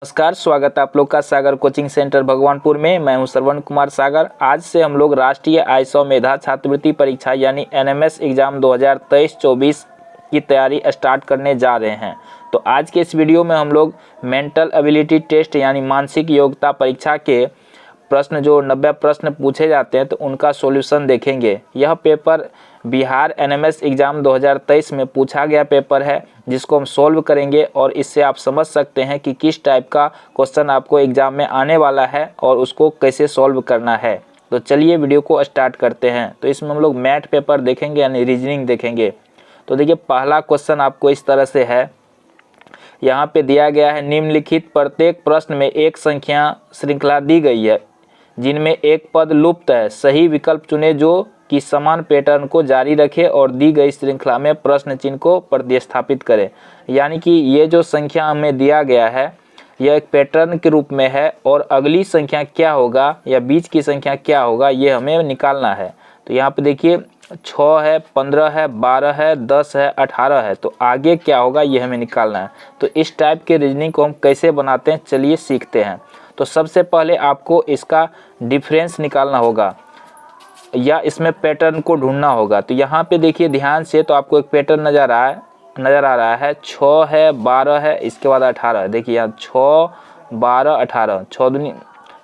नमस्कार, स्वागत है आप लोग का सागर कोचिंग सेंटर भगवानपुर में। मैं हूं श्रवण कुमार सागर। आज से हम लोग राष्ट्रीय आय मेधा छात्रवृत्ति परीक्षा यानी एनएमएस एग्जाम 2023-24 की तैयारी स्टार्ट करने जा रहे हैं। तो आज के इस वीडियो में हम लोग मेंटल एबिलिटी टेस्ट यानी मानसिक योग्यता परीक्षा के प्रश्न जो 90 प्रश्न पूछे जाते हैं तो उनका सॉल्यूशन देखेंगे। यह पेपर बिहार एनएमएस एग्जाम 2023 में पूछा गया पेपर है, जिसको हम सॉल्व करेंगे और इससे आप समझ सकते हैं कि किस टाइप का क्वेश्चन आपको एग्जाम में आने वाला है और उसको कैसे सॉल्व करना है। तो चलिए वीडियो को स्टार्ट करते हैं। तो इसमें हम लोग मैथ पेपर देखेंगे यानी रीजनिंग देखेंगे। तो देखिए, पहला क्वेश्चन आपको इस तरह से है, यहाँ पे दिया गया है निम्नलिखित प्रत्येक प्रश्न में एक संख्या श्रृंखला दी गई है जिनमें एक पद लुप्त है। सही विकल्प चुने जो कि समान पैटर्न को जारी रखे और दी गई श्रृंखला में प्रश्न चिन्ह को प्रतिस्थापित करें। यानी कि ये जो संख्या हमें दिया गया है यह एक पैटर्न के रूप में है और अगली संख्या क्या होगा या बीच की संख्या क्या होगा ये हमें निकालना है। तो यहाँ पे देखिए 6 है, 15 है, 12 है, 10 है, 18 है। तो आगे क्या होगा ये हमें निकालना है। तो इस टाइप के रीजनिंग को हम कैसे बनाते हैं चलिए सीखते हैं। तो सबसे पहले आपको इसका डिफरेंस निकालना होगा या इसमें पैटर्न को ढूंढना होगा। तो यहाँ पे देखिए ध्यान से, तो आपको एक पैटर्न नज़र आ रहा है 6 है, 12 है, इसके बाद 18 है। देखिए यहाँ 6, 12, 18, 6 दूनी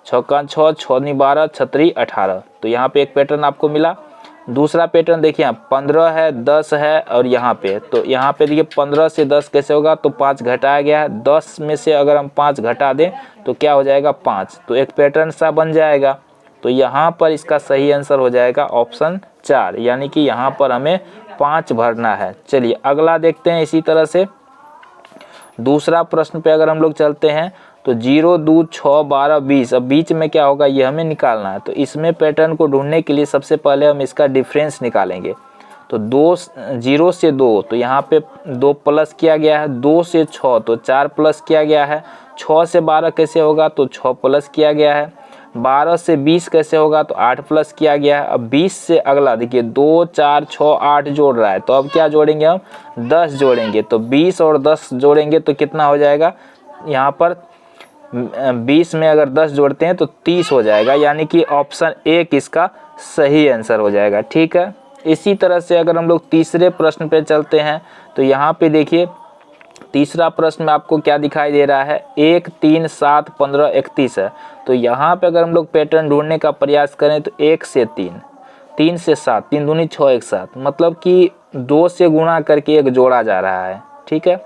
6 का 6, 6 दूनी 12, 6 18। तो यहाँ पे एक पैटर्न आपको मिला। दूसरा पैटर्न देखिए यहाँ 15 है, 10 है और यहाँ पे, तो यहाँ पे देखिए 15 से 10 कैसे होगा, तो 5 घटाया गया है। 10 में से अगर हम 5 घटा दें तो क्या हो जाएगा 5। तो एक पैटर्न सा बन जाएगा। तो यहाँ पर इसका सही आंसर हो जाएगा ऑप्शन 4, यानी कि यहाँ पर हमें 5 भरना है। चलिए अगला देखते हैं। इसी तरह से दूसरा प्रश्न पे अगर हम लोग चलते हैं तो 0, 2, 6, 12, 20। अब बीच में क्या होगा ये हमें निकालना है। तो इसमें पैटर्न को ढूंढने के लिए सबसे पहले हम इसका डिफरेंस निकालेंगे। तो 0 से 2, तो यहाँ पे 2 प्लस किया गया है। 2 से 6 तो 4 प्लस किया गया है। 6 से 12 कैसे होगा, तो 6 प्लस किया गया है। 12 से 20 कैसे होगा, तो 8 प्लस किया गया है। अब 20 से अगला देखिए 2, 4, 6, 8 जोड़ रहा है। तो अब क्या जोड़ेंगे हम, 10 जोड़ेंगे। तो 20 और 10 जोड़ेंगे तो कितना हो जाएगा, यहाँ पर 20 में अगर 10 जोड़ते हैं तो 30 हो जाएगा, यानी कि ऑप्शन 1 इसका सही आंसर हो जाएगा। ठीक है। इसी तरह से अगर हम लोग तीसरे प्रश्न पे चलते हैं तो यहाँ पे देखिए तीसरा प्रश्न में आपको क्या दिखाई दे रहा है, 1, 3, 7, 15, 31 है। तो यहाँ पे अगर हम लोग पैटर्न ढूंढने का प्रयास करें तो 1 से 3, 3 से 7, 3 दूनी 6, 1 7, मतलब कि 2 से गुणा करके एक जोड़ा जा रहा है। ठीक है,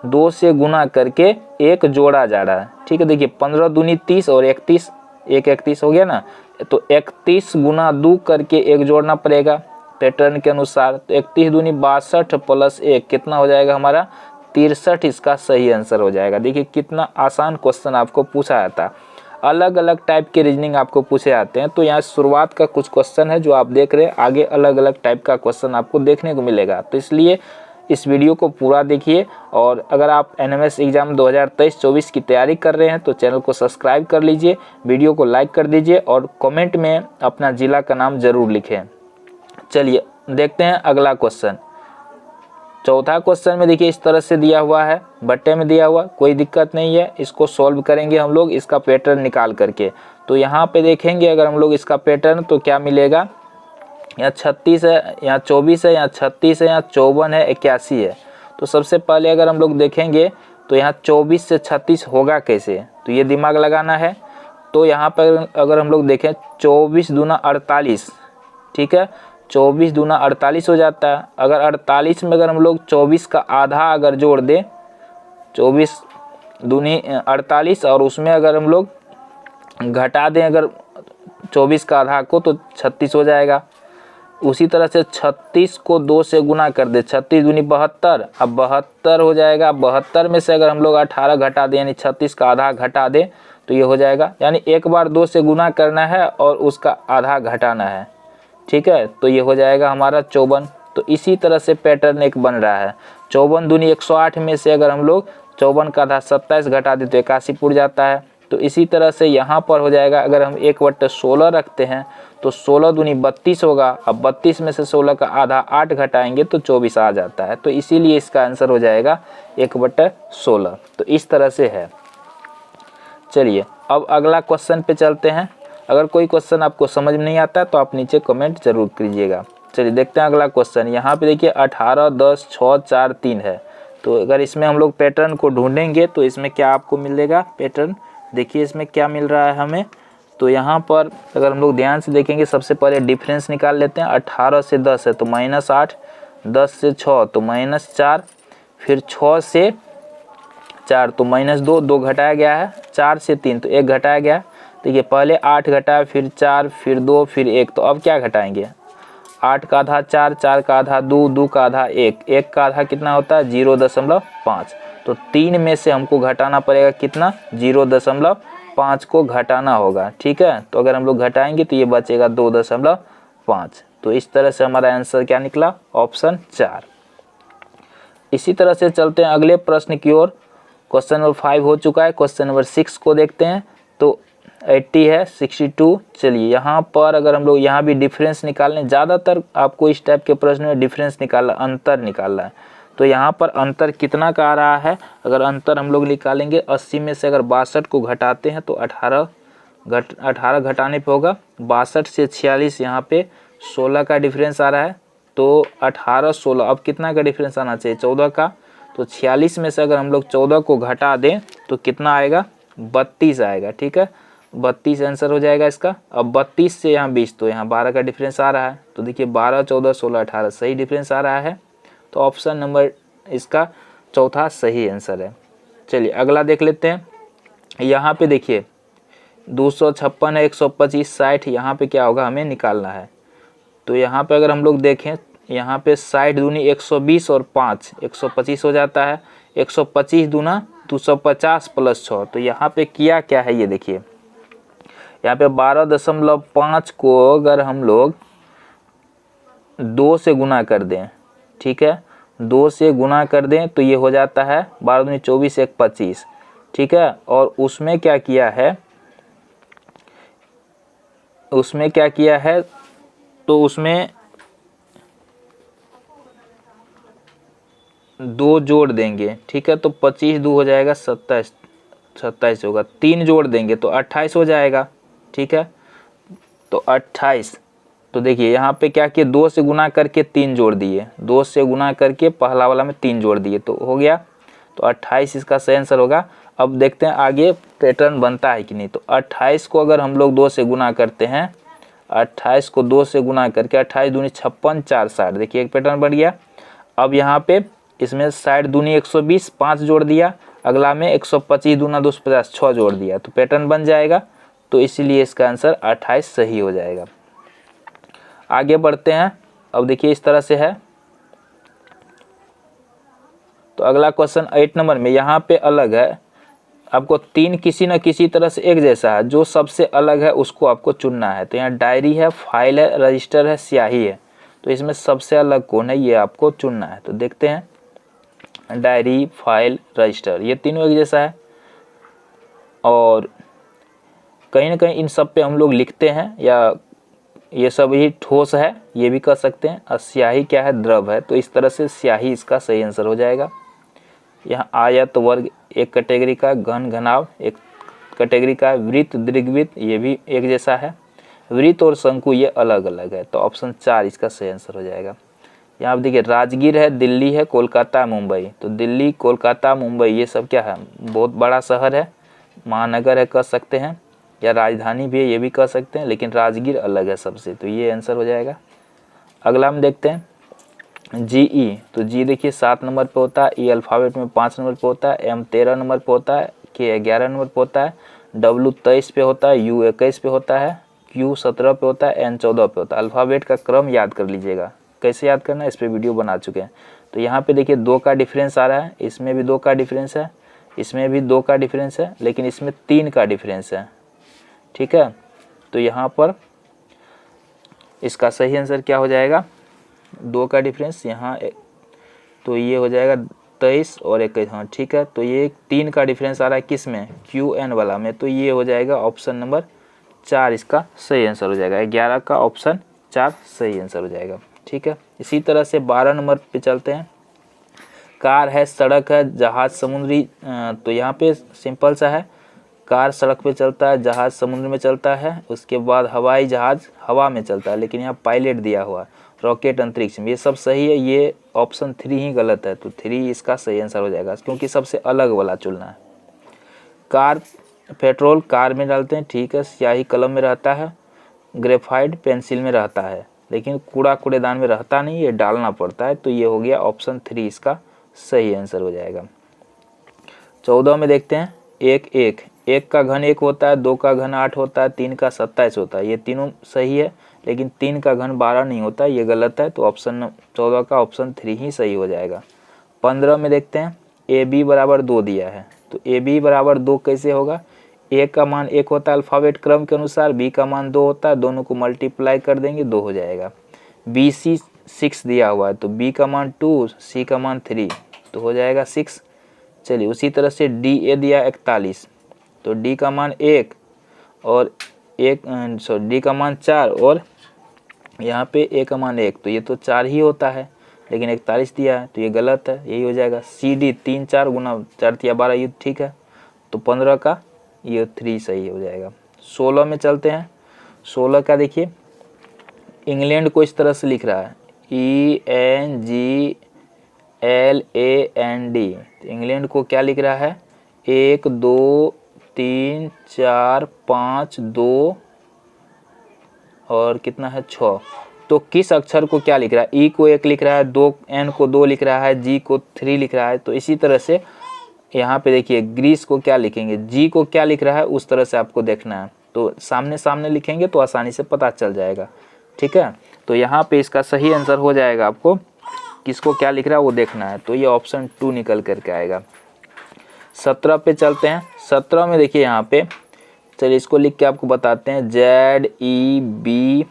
2 से गुणा करके एक जोड़ा जा रहा है। ठीक है, देखिए 15 दूनी 30 और 31, 31 हो गया ना। तो 31 गुना 2 करके एक जोड़ना पड़ेगा पैटर्न के अनुसार। तो 31 दूनी 62 प्लस 1 कितना हो जाएगा हमारा 63, इसका सही आंसर हो जाएगा। देखिए कितना आसान क्वेश्चन आपको पूछा जाता है। अलग अलग टाइप के रीजनिंग आपको पूछे जाते हैं। तो यहाँ शुरुआत का कुछ क्वेश्चन है जो आप देख रहे हैं, आगे अलग अलग टाइप का क्वेश्चन आपको देखने को मिलेगा। तो इसलिए इस वीडियो को पूरा देखिए। और अगर आप एनएमएस एग्जाम 2023-24 की तैयारी कर रहे हैं तो चैनल को सब्सक्राइब कर लीजिए, वीडियो को लाइक कर दीजिए और कमेंट में अपना ज़िला का नाम ज़रूर लिखें। चलिए देखते हैं अगला क्वेश्चन। चौथा क्वेश्चन में देखिए इस तरह से दिया हुआ है, बट्टे में दिया हुआ, कोई दिक्कत नहीं है। इसको सॉल्व करेंगे हम लोग इसका पैटर्न निकाल करके। तो यहाँ पे देखेंगे अगर हम लोग इसका पैटर्न तो क्या मिलेगा, यहाँ 36 है, यहाँ 24 है, यहाँ 36 है, यहाँ 54 है, 81 है। तो सबसे पहले अगर हम लोग देखेंगे तो यहाँ 24 से 36 होगा कैसे, तो ये दिमाग लगाना है। तो यहाँ पर अगर हम लोग देखें 24 दूना 48, ठीक है, 24 दूना 48 हो जाता है। अगर 48 में अगर हम लोग 24 का आधा अगर जोड़ दें, 24 दूनी 48 और उसमें अगर हम लोग घटा दें अगर 24 का आधा को तो 36 हो जाएगा। उसी तरह से 36 को 2 से गुना कर दे, 36 दूनी 72, अब 72 हो जाएगा। 72 में से अगर हम लोग 18 घटा दें यानी 36 का आधा घटा दें तो ये हो जाएगा, यानी एक बार 2 से गुना करना है और उसका आधा घटाना है। ठीक है, तो ये हो जाएगा हमारा 54। तो इसी तरह से पैटर्न एक बन रहा है। 54 दूनी 108 में से अगर हम लोग 54 का आधा 27 घटा दें तो 81 पुर जाता है। तो इसी तरह से यहाँ पर हो जाएगा, अगर हम 1/16 रखते हैं तो 16 दूनी 32 होगा। अब 32 में से 16 का आधा 8 घटाएंगे तो 24 आ जाता है। तो इसीलिए इसका आंसर हो जाएगा 1/16। तो इस तरह से है। चलिए अब अगला क्वेश्चन पे चलते हैं। अगर कोई क्वेश्चन आपको समझ में नहीं आता तो आप नीचे कमेंट जरूर कीजिएगा। चलिए देखते हैं अगला क्वेश्चन। यहाँ पे देखिए 18, 10, 6, 4, 3 है। तो अगर इसमें हम लोग पैटर्न को ढूंढेंगे तो इसमें क्या आपको मिलेगा पैटर्न, देखिए इसमें क्या मिल रहा है हमें। तो यहाँ पर अगर हम लोग ध्यान से देखेंगे, सबसे पहले डिफरेंस निकाल लेते हैं। 18 से 10 है तो -8, 10 से 6 तो -4, फिर 6 से 4 तो -2, 2 घटाया गया है, 4 से 3 तो 1 घटाया गया। देखिए पहले 8 घटाया, फिर 4, फिर 2, फिर 1, तो अब क्या घटाएंगे, 8 का आधा 4, 4 का आधा 2, 2 का आधा 1, 1 का आधा कितना होता है 0.5। तो 3 में से हमको घटाना पड़ेगा कितना, 0.5 को घटाना होगा। ठीक है, तो अगर हम लोग घटाएंगे तो ये बचेगा 2.5। तो इस तरह से हमारा आंसर क्या निकला, ऑप्शन 4। इसी तरह से चलते हैं अगले प्रश्न की ओर। क्वेश्चन नंबर 5 हो चुका है। क्वेश्चन नंबर 6 को देखते हैं। तो 80 है, 62। चलिए यहाँ पर अगर हम लोग यहाँ भी डिफरेंस निकालने, ज़्यादातर आपको इस टाइप के प्रश्न में डिफरेंस निकालना, अंतर निकालना है। तो यहाँ पर अंतर कितना का आ रहा है, अगर अंतर हम लोग निकालेंगे 80 में से अगर 62 को घटाते हैं तो 18 घटाने पे होगा 62 से 46, यहाँ पे 16 का डिफरेंस आ रहा है। तो 18, 16, अब कितना का डिफरेंस आना चाहिए, 14 का। तो 46 में से अगर हम लोग 14 को घटा दें तो कितना आएगा, 32 आएगा। ठीक है, 32 आंसर हो जाएगा इसका। अब 32 से यहाँ 20 तो यहाँ 12 का डिफरेंस आ रहा है। तो देखिए 12, 14, 16, 18 सही डिफरेंस आ रहा है। तो ऑप्शन नंबर इसका चौथा सही आंसर है। चलिए अगला देख लेते हैं। यहाँ पे देखिए 256 है, 125, 60, यहाँ पे क्या होगा हमें निकालना है। तो यहाँ पे अगर हम लोग देखें, यहाँ पे 60 दूनी 120 और 5 125 हो जाता है। 125 दूना 250 प्लस 6। तो यहाँ पे किया क्या है, ये देखिए यहाँ पे 12.5 को अगर हम लोग 2 से गुना कर दें, ठीक है, 2 से गुना कर दें तो ये हो जाता है 12 दूनी 24, 1 25। ठीक है, और उसमें क्या किया है, तो उसमें 2 जोड़ देंगे। ठीक है, तो 25 2 हो जाएगा 27 होगा, 3 जोड़ देंगे तो 28 हो जाएगा। ठीक है, तो 28। तो देखिए यहाँ पे क्या किए, 2 से गुना करके 3 जोड़ दिए, 2 से गुना करके पहला वाला में 3 जोड़ दिए तो हो गया। तो 28 इसका सही आंसर होगा। अब देखते हैं आगे पैटर्न बनता है कि नहीं। तो 28 को अगर हम लोग 2 से गुना करते हैं, 28 को 2 से गुना करके 28 दूनी 56, 4 60, देखिए एक पैटर्न बन गया। अब यहाँ पे इसमें 60 दूनी 120, 5 जोड़ दिया, अगला में 125 दूना 250, 6 जोड़ दिया, तो पैटर्न बन जाएगा। तो इसीलिए इसका आंसर 28 सही हो जाएगा। आगे बढ़ते हैं। अब देखिए इस तरह से है। तो अगला क्वेश्चन 8 नंबर में यहाँ पे अलग है, आपको 3 किसी न किसी तरह से एक जैसा है, जो सबसे अलग है उसको आपको चुनना है। तो यहाँ डायरी है, फाइल है, रजिस्टर है, स्याही है। तो इसमें सबसे अलग कौन है ये आपको चुनना है। तो देखते हैं, डायरी, फाइल, रजिस्टर, ये तीनों एक जैसा है और कहीं ना कहीं इन सब पे हम लोग लिखते हैं, या ये सब ही ठोस है ये भी कह सकते हैं। और स्याही क्या है, द्रव है। तो इस तरह से स्याही इसका सही आंसर हो जाएगा। यहाँ आयत, वर्ग एक कैटेगरी का, घन, घनाभ एक कैटेगरी का, वृत्त, दीर्घवृत्त ये भी एक जैसा है, वृत्त और शंकु ये अलग अलग है। तो ऑप्शन 4 इसका सही आंसर हो जाएगा। यहाँ पे देखिए राजगीर है, दिल्ली है, कोलकाता, मुंबई। तो दिल्ली, कोलकाता, मुंबई ये सब क्या है, बहुत बड़ा शहर है, महानगर है कह सकते हैं, या राजधानी भी है ये भी कह सकते हैं, लेकिन राजगीर अलग है सबसे। तो ये आंसर हो जाएगा। अगला हम देखते हैं GE। तो जी देखिए 7 नंबर पे होता है, E अल्फ़ाबेट में 5 नंबर पे होता है, M 13 नंबर पे होता है, K 11 नंबर पे होता है, W 23 पे होता है, U 21 पे होता है, Q 17 पे होता है, N 14 पे होता है। अल्फ़ाबेट का क्रम याद कर लीजिएगा। कैसे याद करना है इस पर वीडियो बना चुके हैं। तो यहाँ पे देखिए 2 का डिफरेंस आ रहा है, इसमें भी 2 का डिफरेंस है, इसमें भी 2 का डिफरेंस है, लेकिन इसमें 3 का डिफरेंस है। ठीक है, तो यहाँ पर इसका सही आंसर क्या हो जाएगा, 2 का डिफरेंस यहाँ, तो ये हो जाएगा 23 और 21। हाँ ठीक है, तो ये 3 का डिफरेंस आ रहा है किस में, QN वाला में। तो ये हो जाएगा ऑप्शन नंबर 4 इसका सही आंसर हो जाएगा। 11 का ऑप्शन 4 सही आंसर हो जाएगा। ठीक है, इसी तरह से 12 नंबर पे चलते हैं। कार है, सड़क है, जहाज, समुद्री। तो यहाँ पे सिंपल सा है, कार सड़क पे चलता है, जहाज समुद्र में चलता है, उसके बाद हवाई जहाज हवा में चलता है, लेकिन यहाँ पायलट दिया हुआ, रॉकेट अंतरिक्ष में, ये सब सही है। ये ऑप्शन 3 ही गलत है, तो 3 इसका सही आंसर हो जाएगा, क्योंकि सबसे अलग वाला चुनना है। कार पेट्रोल कार में डालते हैं, ठीक है। स्याही कलम में रहता है, ग्रेफाइट पेंसिल में रहता है, लेकिन कूड़ा कूड़ेदान में रहता नहीं, ये डालना पड़ता है। तो ये हो गया ऑप्शन 3 इसका सही आंसर हो जाएगा। 14 में देखते हैं, एक का घन 1 होता है, 2 का घन 8 होता है, 3 का 27 होता है। ये तीनों सही है, लेकिन 3 का घन 12 नहीं होता, ये गलत है। तो ऑप्शन 14 का ऑप्शन 3 ही सही हो जाएगा। 15 में देखते हैं, AB बराबर 2 दिया है, तो AB बराबर 2 कैसे होगा? A का मान 1 होता है अल्फ़ाबेट क्रम के अनुसार, B का मान 2 होता है, दोनों को मल्टीप्लाई कर देंगे 2 हो जाएगा। BC 6 दिया हुआ है, तो B का मान 2, C का मान 3, तो हो जाएगा 6। चलिए उसी तरह से DA दिया 41, तो D का मान 1 और D का मान 4 और यहाँ पे A का मान 1, तो ये तो 4 ही होता है, लेकिन 41 दिया है, तो ये गलत है, यही हो जाएगा। CD 3 4 गुना 4 या 12, ये ठीक है। तो 15 का ये 3 सही हो जाएगा। 16 में चलते हैं। 16 का देखिए, इंग्लैंड को इस तरह से लिख रहा है, ENGLAND। इंग्लैंड को क्या लिख रहा है? 1 2 3 4 5 2 और कितना है 6। तो किस अक्षर को क्या लिख रहा है? E को 1 लिख रहा है, N को 2 लिख रहा है, G को 3 लिख रहा है। तो इसी तरह से यहाँ पे देखिए, ग्रीस को क्या लिखेंगे, G को क्या लिख रहा है, उस तरह से आपको देखना है। तो सामने सामने लिखेंगे तो आसानी से पता चल जाएगा, ठीक है। तो यहाँ पे इसका सही आंसर हो जाएगा, आपको किसको क्या लिख रहा है वो देखना है। तो ये ऑप्शन 2 निकल करके आएगा। 17 पे चलते हैं। 17 में देखिए यहाँ पे, चलिए इसको लिख के आपको बताते हैं, ZEBRA,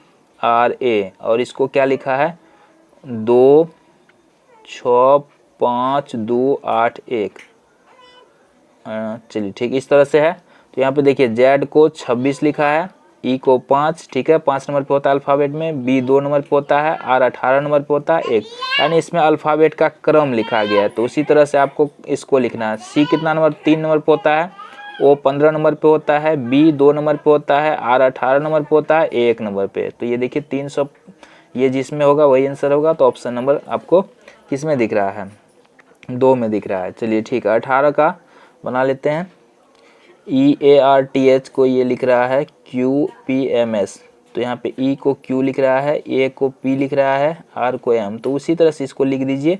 और इसको क्या लिखा है, 2 6 5 2 8 1। चलिए ठीक, इस तरह से है। तो यहाँ पे देखिए, Z को 26 लिखा है, E को 5, ठीक है, 5 नंबर पे होता है अल्फ़ाबेट में, B 2 नंबर पे होता है, R 18 नंबर पे होता है 1, यानी इसमें अल्फ़ाबेट का क्रम लिखा गया है। तो उसी तरह से आपको इसको लिखना है। C कितना नंबर, 3 नंबर पे होता है, O 15 नंबर पे होता है, B 2 नंबर पे होता है, R 18 नंबर पे होता है, 1 नंबर पे। तो ये देखिए 300, ये जिसमें होगा वही आंसर होगा। तो ऑप्शन नंबर आपको किस में दिख रहा है? 2 में दिख रहा है। चलिए ठीक है, 18 का बना लेते हैं। EARTH को ये लिख रहा है QPMS, तो यहाँ पे E को Q लिख रहा है, A को P लिख रहा है, R को M। तो उसी तरह से इसको लिख दीजिए।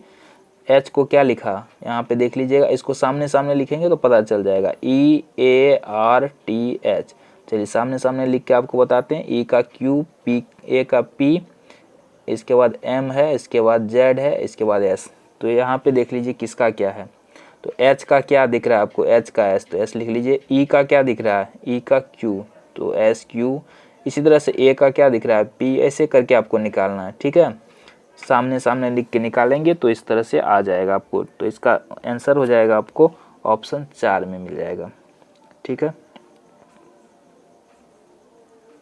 H को क्या लिखा, यहाँ पे देख लीजिएगा, इसको सामने सामने लिखेंगे तो पता चल जाएगा, EARTH। चलिए सामने सामने लिख के आपको बताते हैं। E का Q, A का P, इसके बाद M है, इसके बाद Z है, इसके बाद S। तो यहाँ पे देख लीजिए किसका क्या है। तो H का क्या दिख रहा है आपको, H का S, तो S लिख लीजिए। E का क्या दिख रहा है, E का Q, तो SQ। इसी तरह से A का क्या दिख रहा है, P। ऐसे करके आपको निकालना है, ठीक है। सामने सामने लिख के निकालेंगे तो इस तरह से आ जाएगा आपको। तो इसका आंसर हो जाएगा आपको ऑप्शन 4 में मिल जाएगा, ठीक है।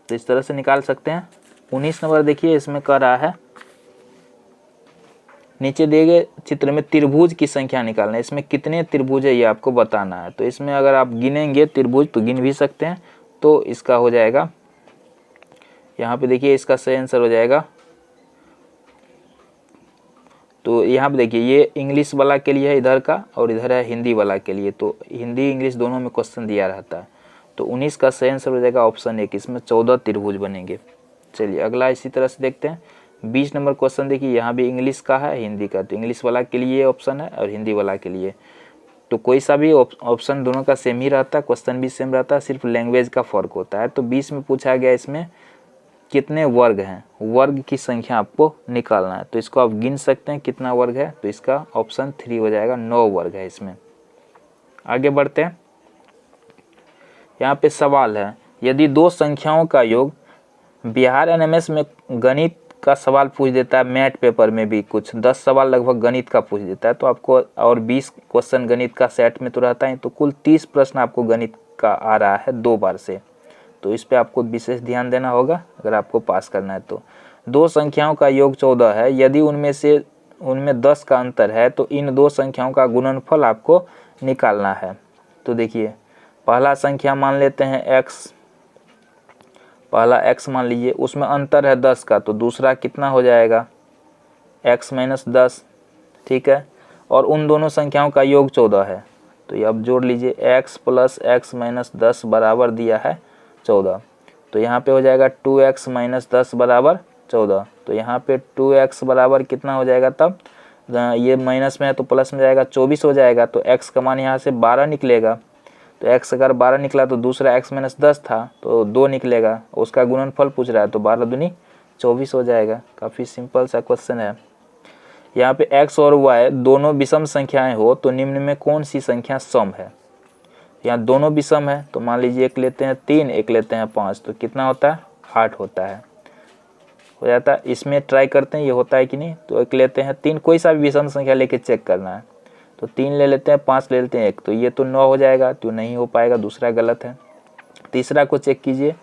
तो इस तरह से निकाल सकते हैं। 19 नंबर देखिए, इसमें कह रहा है, नीचे दिए गए चित्र में त्रिभुज की संख्या निकालना है। इसमें कितने त्रिभुज है ये आपको बताना है। तो इसमें अगर आप गिनेंगे त्रिभुज तो गिन भी सकते हैं। तो इसका हो जाएगा, यहाँ पे देखिए इसका सही आंसर हो जाएगा। तो यहाँ पे देखिए, ये इंग्लिश वाला के लिए है इधर का, और इधर है हिंदी वाला के लिए। तो हिंदी इंग्लिश दोनों में क्वेश्चन दिया रहता है। तो 19 का सही आंसर हो जाएगा ऑप्शन 1, इसमें 14 त्रिभुज बनेंगे। चलिए अगला इसी तरह से देखते हैं। 20 नंबर क्वेश्चन देखिए, यहाँ भी इंग्लिश का है, हिंदी का। तो इंग्लिश वाला के लिए ऑप्शन है और हिंदी वाला के लिए। तो कोई सा भी ऑप्शन दोनों का सेम ही रहता है, क्वेश्चन भी सेम रहता है, सिर्फ लैंग्वेज का फ़र्क होता है। तो 20 में पूछा गया इसमें कितने वर्ग हैं, वर्ग की संख्या आपको निकालना है। तो इसको आप गिन सकते हैं कितना वर्ग है। तो इसका ऑप्शन 3 हो जाएगा, 9 वर्ग है इसमें। आगे बढ़ते हैं। यहाँ पे सवाल है, यदि 2 संख्याओं का योग, बिहार NMS में गणित का सवाल पूछ देता है, मैथ पेपर में भी कुछ 10 सवाल लगभग गणित का पूछ देता है। तो आपको और 20 क्वेश्चन गणित का सेट में तो रहता है, तो कुल 30 प्रश्न आपको गणित का आ रहा है 2 बार से। तो इस पे आपको विशेष ध्यान देना होगा अगर आपको पास करना है। तो 2 संख्याओं का योग 14 है, यदि उनमें 10 का अंतर है तो इन 2 संख्याओं का गुणनफल आपको निकालना है। तो देखिए पहला संख्या मान लेते हैं x, पहला x मान लीजिए, उसमें अंतर है 10 का, तो दूसरा कितना हो जाएगा x माइनस 10, ठीक है। और उन दोनों संख्याओं का योग 14 है, तो ये अब जोड़ लीजिए, x प्लस x माइनस 10 बराबर दिया है 14, तो यहाँ पे हो जाएगा 2x माइनस 10 बराबर 14। तो यहाँ पे 2x बराबर कितना हो जाएगा, तब ये माइनस में है तो प्लस में जाएगा, 24 हो जाएगा। तो x का मान यहाँ से 12 निकलेगा, तो x अगर 12 निकला तो दूसरा x माइनस 10 था तो 2 निकलेगा, उसका गुणनफल पूछ रहा है, तो 12 दूनी 24 हो जाएगा। काफ़ी सिंपल सा क्वेश्चन है। यहाँ पे x और y दोनों विषम संख्याएं हो तो निम्न में कौन सी संख्या सम है। यहाँ दोनों विषम है, तो मान लीजिए एक लेते हैं 3, एक लेते हैं 5, तो कितना होता है 8 होता है, हो जाता है। इसमें ट्राई करते हैं ये होता है कि नहीं, तो एक लेते हैं 3, कोई सा भी विषम संख्या लेके चेक करना है, तो 3 ले लेते हैं, 5 ले लेते हैं 1, तो ये तो 9 हो जाएगा, तो नहीं हो पाएगा, दूसरा गलत है। तीसरा को चेक कीजिए,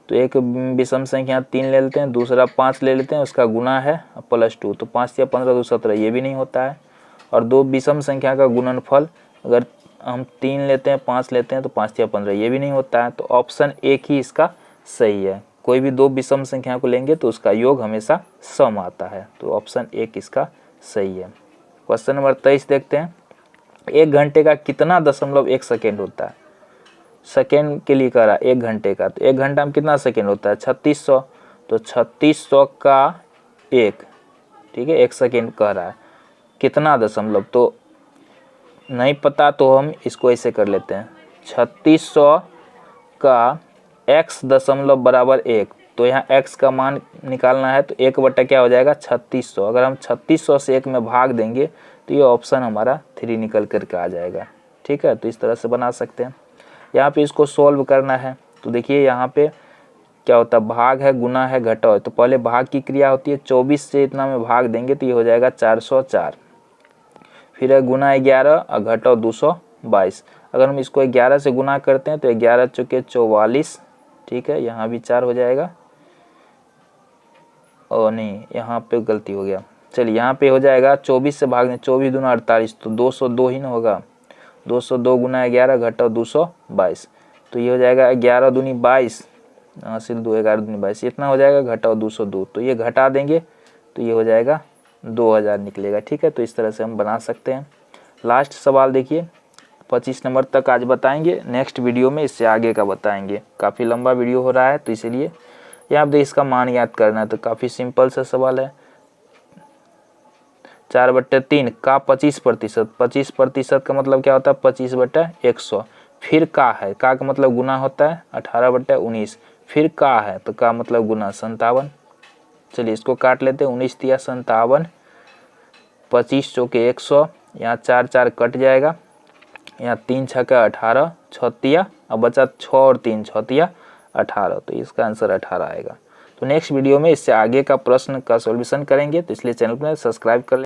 तो एक विषम संख्या 3 ले लेते हैं, दूसरा 5 ले लेते हैं, उसका गुना है +2, तो 5 या 15 2 17, ये भी नहीं होता है। और दो विषम संख्या का गुणनफल अगर हम 3 लेते हैं 5 लेते हैं तो 5 या 15, ये भी नहीं होता है। तो ऑप्शन एक ही इसका सही है। कोई भी दो विषम संख्या को लेंगे तो उसका योग हमेशा सम आता है, तो ऑप्शन एक इसका सही है। क्वेश्चन नंबर 23 देखते हैं। 1 घंटे का कितना 0.1 सेकेंड होता है। सेकेंड के लिए कह रहा है 1 घंटे का, तो 1 घंटा में कितना सेकेंड होता है 3600, तो 3600 का 1, ठीक है, 1 सेकेंड कह रहा है, कितना दशमलव, तो नहीं पता तो हम इसको ऐसे कर लेते हैं, 3600 का x दशमलव बराबर 1, तो यहाँ x का मान निकालना है, तो 1 बटा क्या हो जाएगा 3600। अगर हम 3600 से 1 में भाग देंगे तो ये ऑप्शन हमारा 3 निकल करके आ जाएगा, ठीक है। तो इस तरह से बना सकते हैं। यहाँ पे इसको सॉल्व करना है, तो देखिए यहाँ पे क्या होता है, भाग है, गुना है, घटाव है, तो पहले भाग की क्रिया होती है, 24 से इतना में भाग देंगे तो ये हो जाएगा 404, फिर है गुना 11 और घटाव 222। अगर हम इसको 11 से गुना करते हैं तो 11 चौके 44, ठीक है, यहाँ भी 4 हो जाएगा, और नहीं यहाँ पे गलती हो गया, चलिए यहाँ पे हो जाएगा 24 से भाग दें, 24 दूना 48, तो 202 ही ना होगा, 202 गुना 11 घटाव 222, तो ये हो जाएगा 11 दूनी 22, हासिल 2 11 दूनी 22, इतना हो जाएगा, घटाव 202, तो ये घटा देंगे तो ये हो जाएगा 2000 निकलेगा, ठीक है। तो इस तरह से हम बना सकते हैं। लास्ट सवाल देखिए, 25 नंबर तक आज बताएंगे, नेक्स्ट वीडियो में इससे आगे का बताएंगे। काफ़ी लंबा वीडियो हो रहा है तो इसीलिए यहाँ पे इसका मान याद करना है, तो काफ़ी सिंपल सा सवाल है। 4/3 का 25%, 25% का मतलब क्या होता है 25/100, फिर का है, का मतलब गुना होता है 18/19, फिर का है तो का मतलब गुना 57। चलिए इसको काट लेते हैं, 19 तिया 57, 25 चौके 100, यहाँ 4 4 कट जाएगा, यहाँ 3 छक्का 18, 6 तिया, अब बचा 6 और 3 6 तिया 18, तो इसका आंसर 18 आएगा। तो नेक्स्ट वीडियो में इससे आगे का प्रश्न का सॉल्यूशन करेंगे, तो इसलिए चैनल पर सब्सक्राइब कर लें।